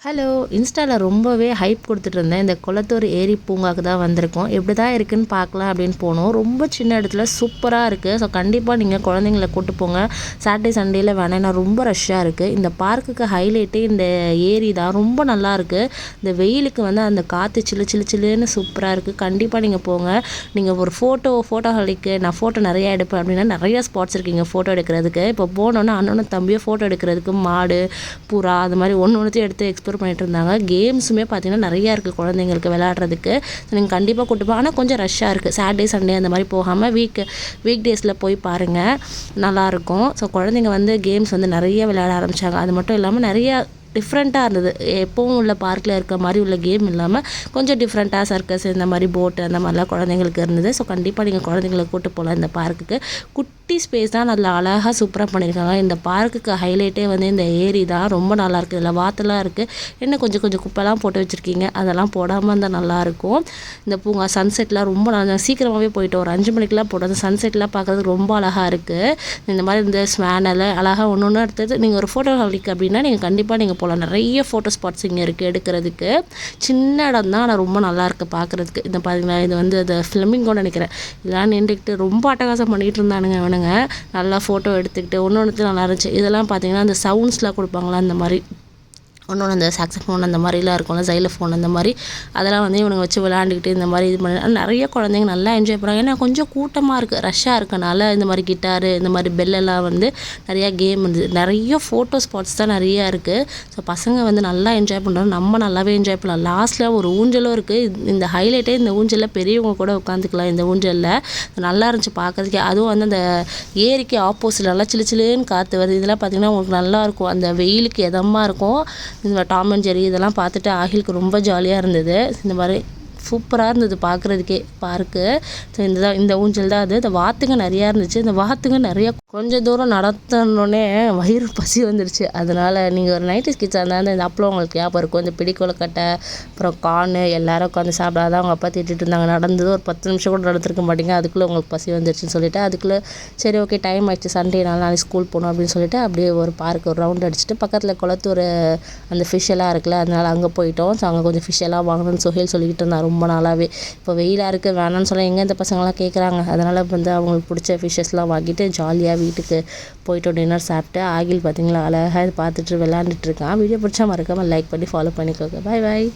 Hello! இன்ஸ்டால ரொம்பவே hype குடுத்துட்டு இருந்தேன். இந்த குளத்தூர் ஏரி பூங்காவுக்கு தான் வந்திருக்கோம். எப்படி தான் இருக்குன்னு பார்க்கலாம் அப்படின்னு போனோம். ரொம்ப சின்ன இடத்துல சூப்பரா இருக்கு. ஸோ கண்டிப்பா நீங்க குழந்தைங்கள கூட்டு போங்க. சாட்டர்டே, சண்டேல வேணா ஏன்னா ரொம்ப ரஷ்ஷா இருக்கு. இந்த பார்க்குக்கு ஹைலைட்டே இந்த ஏரி தான். ரொம்ப நல்லாயிருக்கு. இந்த வெயிலுக்கு வந்து அந்த காத்து சில்லு சில்லு சில்லுன்னு சூப்பரா இருக்கு. கண்டிப்பா நீங்க போங்க. நீங்க ஒரு ஃபோட்டோஹாலிக்கு நான் ஃபோட்டோ நெறையா எடுப்பேன் அப்படின்னா நெறைய ஸ்பாட்ஸ் இருக்கு இங்க ஃபோட்டோ எடுக்கிறதுக்கு. இப்போ போனோனே அண்ணனும் தம்பியும் ஃபோட்டோ எடுக்கிறதுக்கு மாடு, புறா அது மாதிரி ஒண்ணொண்ணுத்தையும் எடுத்து எக்ஸ்ப்ளோர் பண்ணிட்டு இருந்தாங்க. கேம்ஸுமே பார்த்தீங்கன்னா நிறையா இருக்குது குழந்தைங்களுக்கு விளையாடுறதுக்கு. நீங்கள் கண்டிப்பாக கூட்டு போங்க. ஆனால் கொஞ்சம் ரஷ்ஷாக இருக்குது. சாட்டர்டே, சண்டே அந்த மாதிரி போகாமல் வீக் டேஸில் போய் பாருங்கள். நல்லாயிருக்கும். ஸோ குழந்தைங்க வந்து கேம்ஸ் வந்து நிறைய விளையாட ஆரம்பித்தாங்க. அது மட்டும் இல்லாமல் நிறையா டிஃப்ரெண்ட்டாக இருந்தது. எப்பவும் உள்ள பார்க்கில் இருக்க மாதிரி உள்ள கேம் இல்லாமல் கொஞ்சம் டிஃப்ரெண்ட்டாக சர்க்கஸ் இந்த மாதிரி போட்டு அந்த மாதிரிலாம் குழந்தைங்களுக்கு இருந்தது. ஸோ கண்டிப்பாக நீங்கள் குழந்தைங்கள கூட்டு போகலாம் இந்த பார்க்குக்கு. குட்டி ஸ்பேஸ் தான் அதில் அழகாக சூப்பராக பண்ணியிருக்காங்க. இந்த பார்க்குக்கு ஹைலைட்டே வந்து இந்த ஏரி தான். ரொம்ப நல்லாயிருக்கு. இதில் வாத்துலாம் இருக்குது. என்ன கொஞ்சம் கொஞ்சம் குப்பைலாம் போட்டு வச்சுருக்கீங்க. அதெல்லாம் போடாமல் இருந்தால் நல்லாயிருக்கும். இந்த பூங்கா சன்செட்லாம் ரொம்ப நல்லா சீக்கிரமாகவே போயிட்டோம். ஒரு 5 மணிக்கெலாம் போட்டோம். அந்த சன்செட்லாம் பார்க்குறதுக்கு ரொம்ப அழகாக இருக்குது. இந்த மாதிரி இந்த ஸ்வேனில் அழகாக ஒன்று ஒன்று எடுத்தது நீங்கள் ஒரு ஃபோட்டோஹாலிக் அப்படின்னா நீங்கள் கண்டிப்பாக நீங்கள் போகலாம். நிறைய ஃபோட்டோ ஸ்பாட்ஸ் இங்கே இருக்குது எடுக்கிறதுக்கு. சின்ன இடம் தான் ஆனால் ரொம்ப நல்லாயிருக்கு பார்க்குறதுக்கு. இந்த பார்த்தீங்களா இது வந்து அது ஃப்ளமிங்கோன்னு நினைக்கிறேன். இதெல்லாம் நின்றுக்கிட்டு ரொம்ப அட்டகாசம் பண்ணிகிட்டு இருந்தானுங்க அவனுங்க. நல்லா ஃபோட்டோ எடுத்துக்கிட்டு ஒன்று நல்லா இருந்துச்சு. இதெல்லாம் பார்த்தீங்கன்னா அந்த சவுண்ட்ஸ்லாம் கொடுப்பாங்களா அந்த மாதிரி ஒன்று அந்த சாக்ஸஃபோன் அந்த மாதிரிலாம் இருக்கும்ல ஜைலோஃபோன் அந்த மாதிரி அதெல்லாம் வந்து இவனுங்க வச்சு விளையாண்டுக்கிட்டு இந்த மாதிரி இது பண்ணி நிறைய குழந்தைங்க நல்லா என்ஜாய் பண்ணுறாங்க. ஏன்னா கொஞ்சம் கூட்டமாக இருக்குது ரஷ்ஷாக இருக்கனால இந்த மாதிரி கிட்டாரு இந்த மாதிரி பெல்லெல்லாம் வந்து நிறையா கேம் இருந்தது. நிறைய ஃபோட்டோ ஸ்பாட்ஸ் தான் நிறையா இருக்குது. ஸோ பசங்க வந்து நல்லா என்ஜாய் பண்ணுறாங்க. நம்ம நல்லாவே என்ஜாய் பண்ணலாம். லாஸ்ட்டில் ஒரு ஊஞ்சலும் இருக்குது. இந்த ஹைலைட்டே இந்த ஊஞ்சலில் பெரியவங்க கூட உட்காந்துக்கலாம். இந்த ஊஞ்சலில் நல்லா இருந்துச்சு பார்க்குறதுக்கே. அதுவும் வந்து அந்த ஏரிக்கு ஆப்போசிட் நல்லா சில்லு சில்லுன்னு காற்று வருது. இதெல்லாம் பார்த்திங்கன்னா உங்களுக்கு நல்லாயிருக்கும். அந்த வெயிலுக்கு இதமாக இருக்கும். இந்த டாம் அண்ட் ஜெர்ரி இதெல்லாம் பார்த்துட்டு ஆகிலுக்கு ரொம்ப ஜாலியாக இருந்தது. இந்த மாதிரி சூப்பராக இருந்தது பார்க்குறதுக்கே பார்க்கு. ஸோ இந்த ஊஞ்சல் தான் அது. இந்த வாத்துங்க நிறையா இருந்துச்சு. இந்த வாத்துங்க நிறையா கொஞ்சம் தூரம் நடத்தினோடனே வயிறு பசி வந்துருச்சு. அதனால் நீங்கள் ஒரு 90s கிட்ஸாக இருந்தால் இந்த அப்பளம் உங்களுக்கு ஞாபகம் இருக்கும். இந்த பிடிக்கொலக்கட்டை அப்புறம் கார்னு எல்லோரும் உட்காந்து சாப்பிடாதான் அவங்க அப்பா திட்டிட்டு இருந்தாங்க. நடந்தது ஒரு 10 நிமிஷம் கூட நடத்திருக்க மாட்டீங்க. அதுக்குள்ளே உங்களுக்கு பசி வந்துருச்சுன்னு சொல்லிட்டு அதுக்குள்ளே சரி ஓகே டைம் ஆகிடுச்சு சண்டேனால நாளைக்கு ஸ்கூல் போகணும் அப்படின்னு சொல்லிட்டு அப்படியே ஒரு பார்க் ஒரு ரவுண்ட் அடிச்சுட்டு பக்கத்தில் குளத்தூர் அந்த ஃபிஷ் எல்லாம் இருக்குல்ல அதனால் அங்கே போயிட்டோம். ஸோ அங்கே கொஞ்சம் ஃபிஷ் எல்லாம் வாங்கணும்னு சுஹேல் சொல்லிக்கிட்டு இருந்தான் ரொம்ப நாளாகவே. இப்போ வெயிலாக இருக்குது வேணான்னு சொல்ல எங்கே இந்த பசங்களாம் கேட்குறாங்க. அதனால் வந்து அவங்களுக்கு பிடிச்ச ஃபிஷ்ஷஸ்லாம் வாங்கிட்டு ஜாலியாக வீட்டுக்கு போய்ட்டு டின்னர் சாப்பிட்டு ஆகில் பார்த்திங்களா அழகாக பார்த்துட்டு விளையாண்டுட்டு இருக்கான். வீடியோ பிடிச்சா மறக்காமல் லைக் பண்ணி ஃபாலோ பண்ணிக்கோங்க. பாய் பாய்.